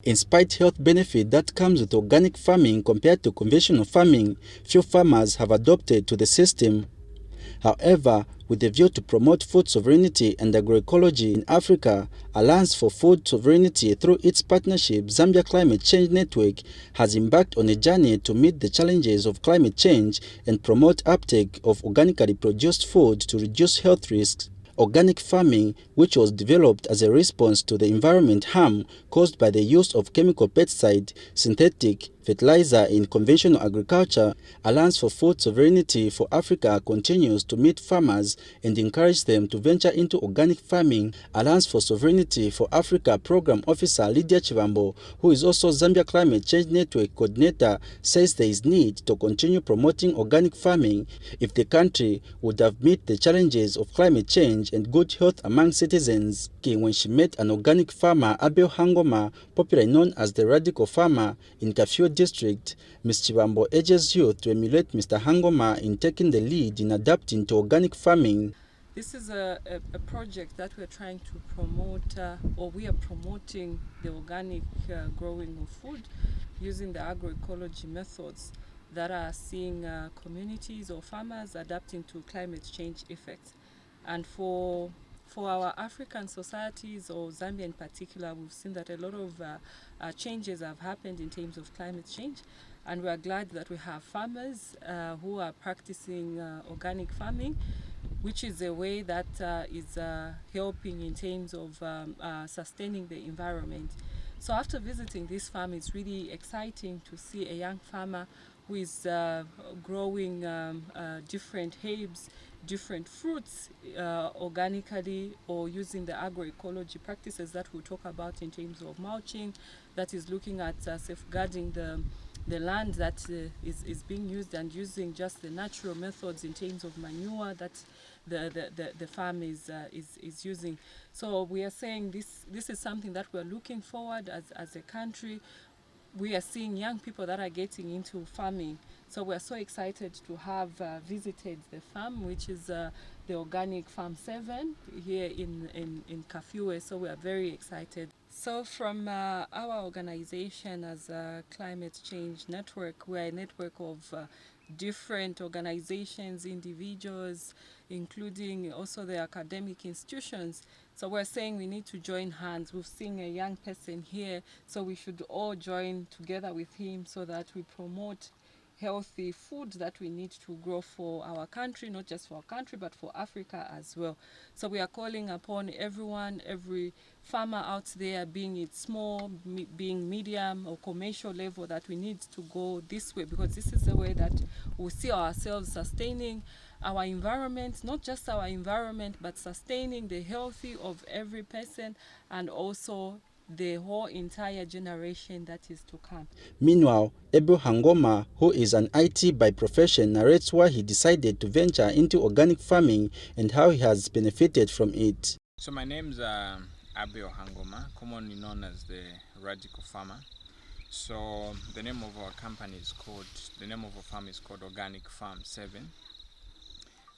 In spite health benefit that comes with organic farming compared to conventional farming, few farmers have adopted to the system. However, with a view to promote food sovereignty and agroecology in Africa, Alliance for Food Sovereignty through its partnership Zambia Climate Change Network has embarked on a journey to meet the challenges of climate change and promote uptake of organically produced food to reduce health risks. Organic farming, which was developed as a response to the environment harm caused by the use of chemical pesticide, synthetic fertilizer in conventional agriculture, Alliance for Food Sovereignty for Africa continues to meet farmers and encourage them to venture into organic farming. Alliance for Sovereignty for Africa Program Officer Lydia Chivambo, who is also Zambia Climate Change Network Coordinator, says there is need to continue promoting organic farming if the country would have met the challenges of climate change and good health among citizens. When she met an organic farmer, Abel Hangoma, popularly known as the Radical Farmer, in Kafue District, Ms. Chivambo urges youth to emulate Mr. Hangoma in taking the lead in adapting to organic farming. This is a project that we're trying to promote, or we are promoting the organic growing of food using the agroecology methods that are seeing communities or farmers adapting to climate change effects. And for our African societies, or Zambia in particular, we've seen that a lot of changes have happened in terms of climate change, and we are glad that we have farmers who are practicing organic farming, which is a way that is helping in terms of sustaining the environment. So after visiting this farm, it's really exciting to see a young farmer who is growing different herbs, different fruits organically, or using the agroecology practices that we'll talk about in terms of mulching, that is looking at safeguarding the land that is being used, and using just the natural methods in terms of manure that the farm is using. So we are saying this is something that we're looking forward as a country. We are seeing young people that are getting into farming. So we're so excited to have visited the farm, which is the Organic Farm 7 here in Kafue. So we are very excited. So from our organization as a Climate Change Network, we're a network of different organizations, individuals, including also the academic institutions. So we're saying we need to join hands. We've seen a young person here, so we should all join together with him so that we promote healthy food that we need to grow for our country, not just for our country, but for Africa as well. So we are calling upon everyone, every farmer out there, being it small, being medium or commercial level, that we need to go this way, because this is the way that we see ourselves sustaining our environment, not just our environment, but sustaining the healthy of every person, and also the whole entire generation that is to come. Meanwhile, Abel Hangoma, who is an IT by profession, narrates why he decided to venture into organic farming and how he has benefited from it. So my name's Abel Hangoma, commonly known as the Radical Farmer. So the name of our farm is called Organic Farm 7.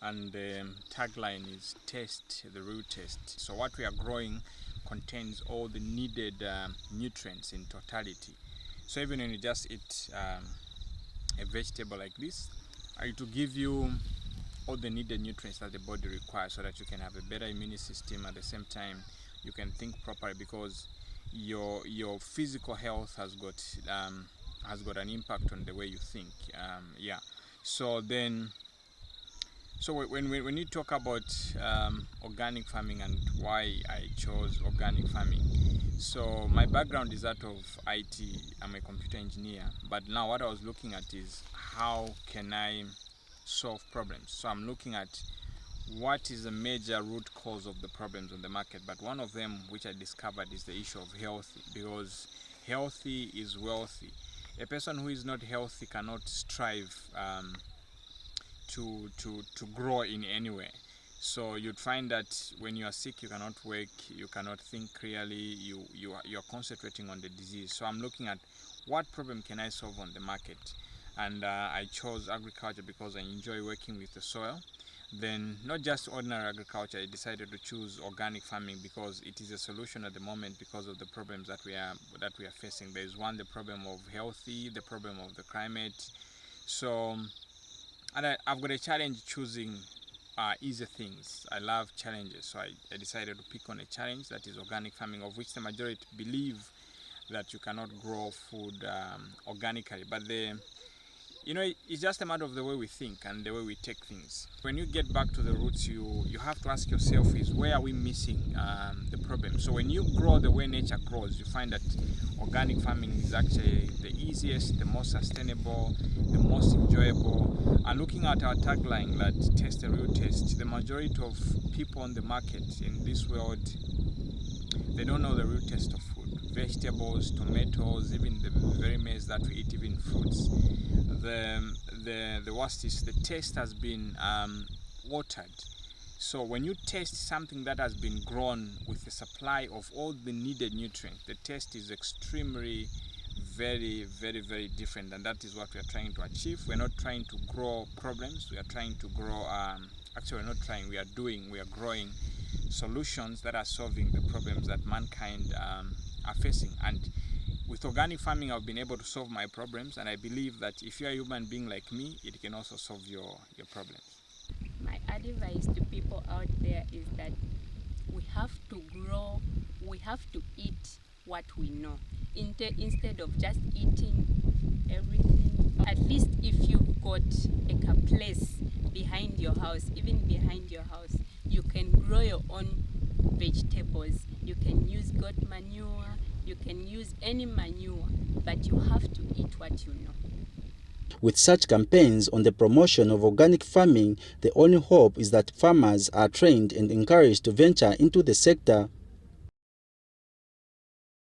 And the tagline is "Taste the Real Taste." So what we are growing contains all the needed nutrients in totality. So even when you just eat a vegetable like this, it will give you all the needed nutrients that the body requires, so that you can have a better immune system. At the same time, you can think properly, because your physical health has got an impact on the way you think. So when you talk about organic farming and why I chose organic farming, so my background is that of IT. I'm a computer engineer, but now what I was looking at is how can I solve problems. So I'm looking at what is the major root cause of the problems on the market, but one of them which I discovered is the issue of health, because healthy is wealthy. A person who is not healthy cannot strive to grow in any way. So you'd find that when you are sick, you cannot work, you cannot think clearly, you're concentrating on the disease. So I'm looking at what problem can I solve on the market, and I chose agriculture because I enjoy working with the soil. then not just ordinary agriculture, I decided to choose organic farming because it is a solution at the moment because of the problems that we are facing. There is one, the problem of healthy, the problem of the climate. So, and I've got a challenge choosing easy things. I love challenges, so I decided to pick on a challenge that is organic farming, of which the majority believe that you cannot grow food organically, but it's just a matter of the way we think and the way we take things. When you get back to the roots, you have to ask yourself is where are we missing the problem. So when you grow the way nature grows, you find that organic farming is actually the easiest, the most sustainable, the most enjoyable. And looking at our tagline that taste the real taste, the majority of people on the market in this world, they don't know the real taste of food. Vegetables, tomatoes, even the very maize that we eat, even fruits. The worst is the taste has been watered. So when you taste something that has been grown with a supply of all the needed nutrients, the taste is extremely very, very, very different, and that is what we are trying to achieve. We're not trying to grow problems. We are trying to grow. Actually, we're not trying. We are growing solutions that are solving the problems that mankind are facing. And with organic farming, I've been able to solve my problems, and I believe that if you're a human being like me, it can also solve your problems. My advice to people out there is that we have to grow, we have to eat what we know. Instead of just eating everything, at least if you've got a place behind your house, even behind your house, you can grow your own vegetables. You can use goat manure, you can use any manure, but you have to eat what you know. With such campaigns on the promotion of organic farming, the only hope is that farmers are trained and encouraged to venture into the sector.